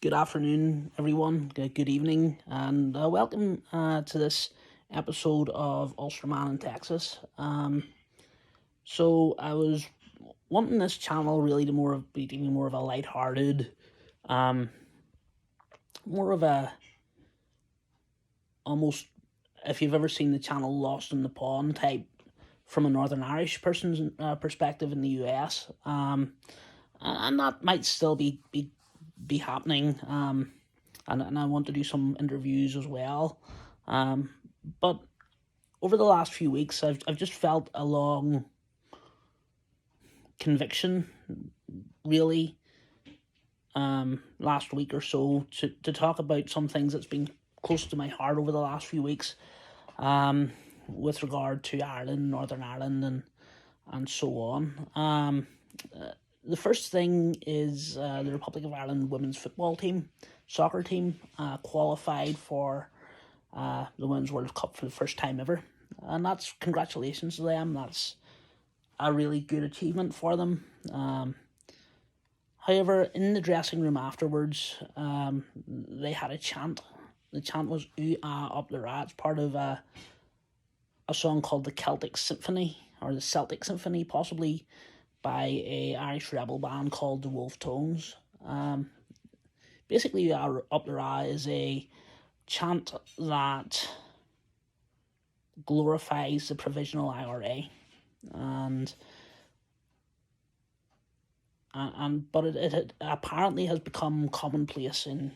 Good afternoon, everyone. Good evening, and welcome to this episode of Ulsterman in Texas. So I was wanting this channel really to be more of a lighthearted, um, more of a almost, if you've ever seen the channel Lost in the Pond type from a Northern Irish person's perspective in the US. And that might still be happening. And I want to do some interviews as well. But over the last few weeks, I've just felt a long conviction, really, last week or so, to talk about some things that's been close to my heart over the last few weeks, with regard to Ireland, Northern Ireland, and so on. The first thing is the Republic of Ireland women's football team, soccer team, qualified for the Women's World Cup for the first time ever. And that's congratulations to them. That's a really good achievement for them. However, in the dressing room afterwards, they had a chant. The chant was "Ooh Ah Up the Rats," part of a song called the Celtic Symphony, or the Celtic Symphony, possibly by a Irish rebel band called the Wolf Tones. Basically, Up the Ra is a chant that glorifies the provisional IRA, and but it apparently has become commonplace in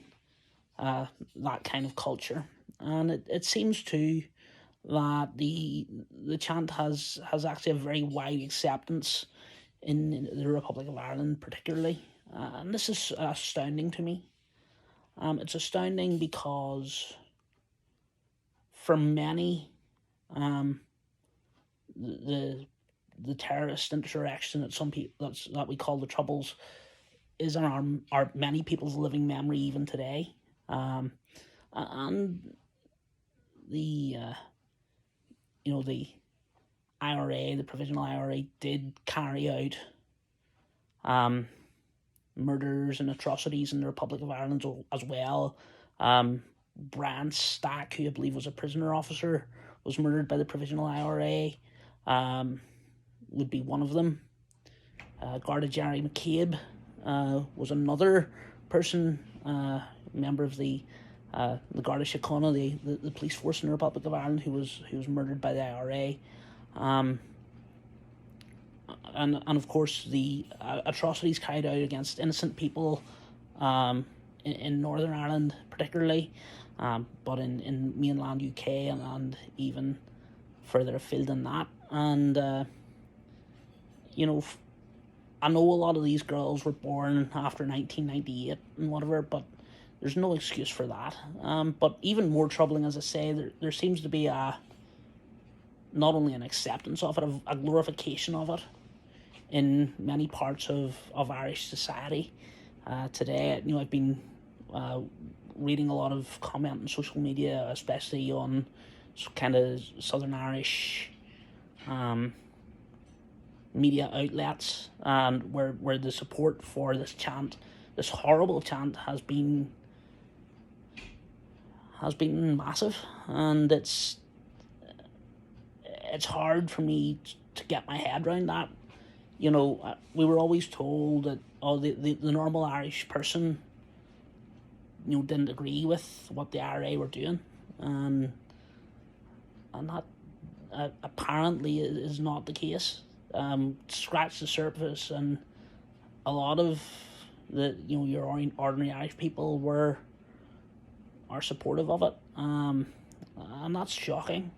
that kind of culture, and it seems too that the chant has actually a very wide acceptance in the Republic of Ireland, particularly, and this is astounding to me. It's astounding because for many, the terrorist insurrection that we call the Troubles is in our many people's living memory even today, and the the IRA, the provisional IRA, did carry out murders and atrocities in the Republic of Ireland as well. Brian Stack, who I believe was a prisoner officer, was murdered by the provisional IRA. Would be one of them. Garda Jerry McCabe was another person, member of the Garda Síochána, the police force in the Republic of Ireland, who was murdered by the IRA. And of course the atrocities carried out against innocent people, in Northern Ireland particularly, but in mainland UK and even further afield than that. And I know a lot of these girls were born after 1998 and whatever, but there's no excuse for that. But even more troubling, as I say, there seems to be not only an acceptance of it, a glorification of it in many parts of Irish society today. I've been reading a lot of comment on social media, especially on kind of Southern Irish media outlets, and where the support for this chant, this horrible chant, has been massive, and it's hard for me to get my head around that. We were always told that the normal Irish person didn't agree with what the IRA were doing, and that apparently is not the case. Scratch the surface, and a lot of your ordinary Irish people are supportive of it, and that's shocking.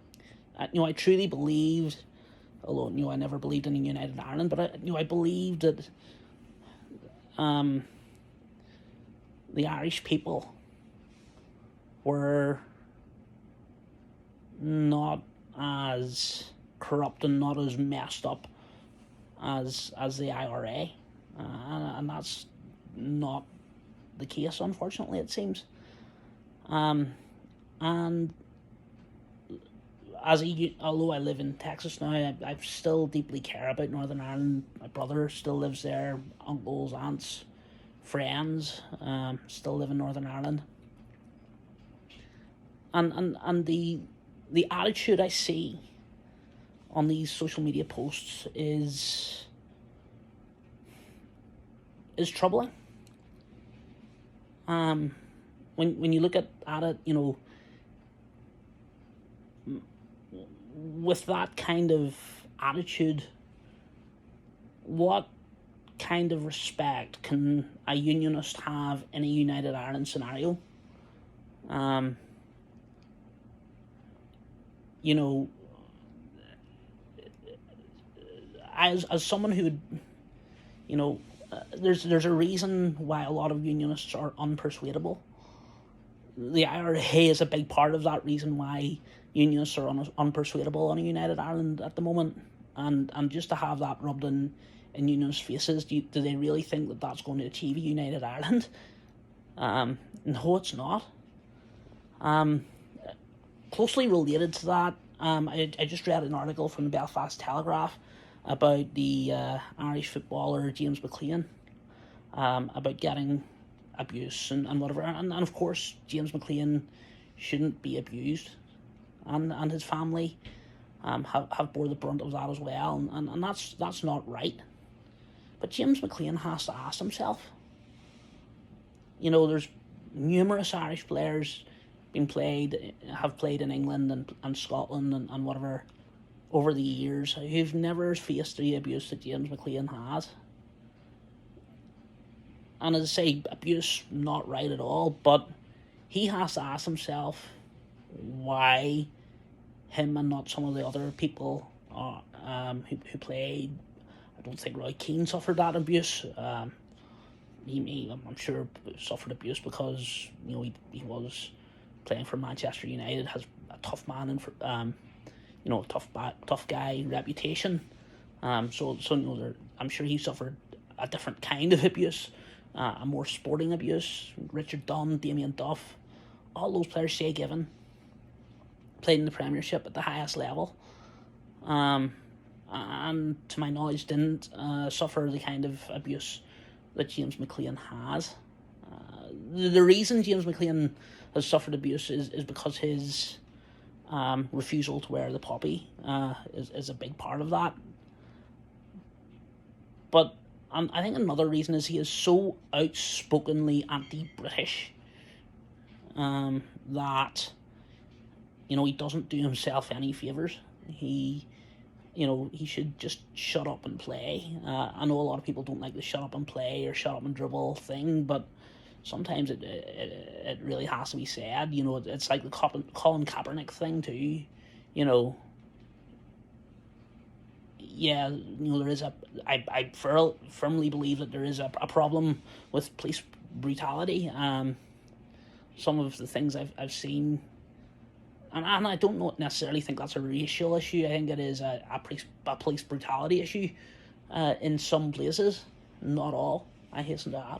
I truly believed, although I never believed in a united Ireland, but I believed that the Irish people were not as corrupt and not as messed up as the IRA, and that's not the case, unfortunately, it seems. And although I live in Texas now, I still deeply care about Northern Ireland. My brother still lives there, uncles, aunts, friends still live in Northern Ireland. And the attitude I see on these social media posts is troubling. When you look at it, with that kind of attitude, what kind of respect can a unionist have in a United Ireland scenario? As someone who would, there's a reason why a lot of unionists are unpersuadable. The IRA is a big part of that reason why unionists are unpersuadable on a United Ireland at the moment. And just to have that rubbed in unionists' faces, do they really think that that's going to achieve a United Ireland? No, it's not. Closely related to that, I just read an article from the Belfast Telegraph about the Irish footballer James McClean, about getting abuse and whatever. And of course, James McClean shouldn't be abused, and his family have bore the brunt of that as well, and that's not right. But James McClean has to ask himself, there's numerous Irish players have played in England and Scotland and whatever over the years who've never faced the abuse that James McClean has. And as I say, abuse not right at all, but he has to ask himself why him and not some of the other people who played. I don't think Roy Keane suffered that abuse. I'm sure suffered abuse because he was playing for Manchester United, has a tough man and tough guy reputation. So I'm sure he suffered a different kind of abuse, a more sporting abuse. Richard Dunn, Damien Duff, all those players, Shay Given, played in the Premiership at the highest level, and to my knowledge didn't suffer the kind of abuse that James McClean has. The reason James McClean has suffered abuse is because his refusal to wear the poppy is a big part of that. But I think another reason is he is so outspokenly anti-British that he doesn't do himself any favours. He should just shut up and play. I know a lot of people don't like the shut up and play or shut up and dribble thing, but sometimes it really has to be said. It's like the Colin Kaepernick thing too. There is I firmly believe that there is a problem with police brutality. Some of the things I've seen, and I don't necessarily think that's a racial issue. I think it is a police brutality issue in some places, not all, I hasten to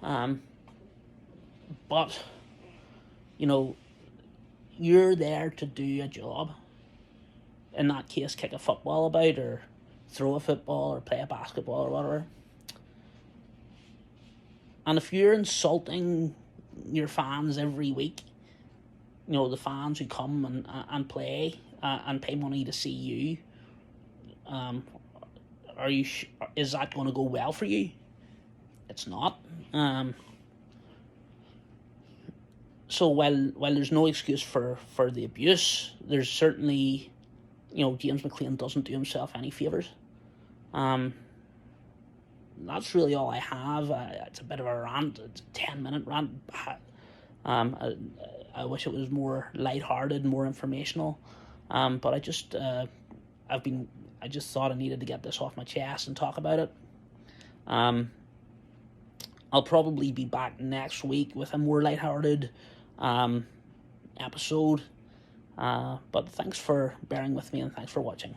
add. But, you're there to do a job. In that case, kick a football about, or throw a football, or play a basketball, or whatever. And if you're insulting your fans every week, the fans who come and play and pay money to see you, is that going to go well for you? It's not. So while there's no excuse for the abuse, there's certainly, James McClean doesn't do himself any favours. That's really all I have. It's a bit of a rant. It's a 10-minute rant. I wish it was more lighthearted, more informational. But I just thought I needed to get this off my chest and talk about it. I'll probably be back next week with a more lighthearted episode. But thanks for bearing with me and thanks for watching.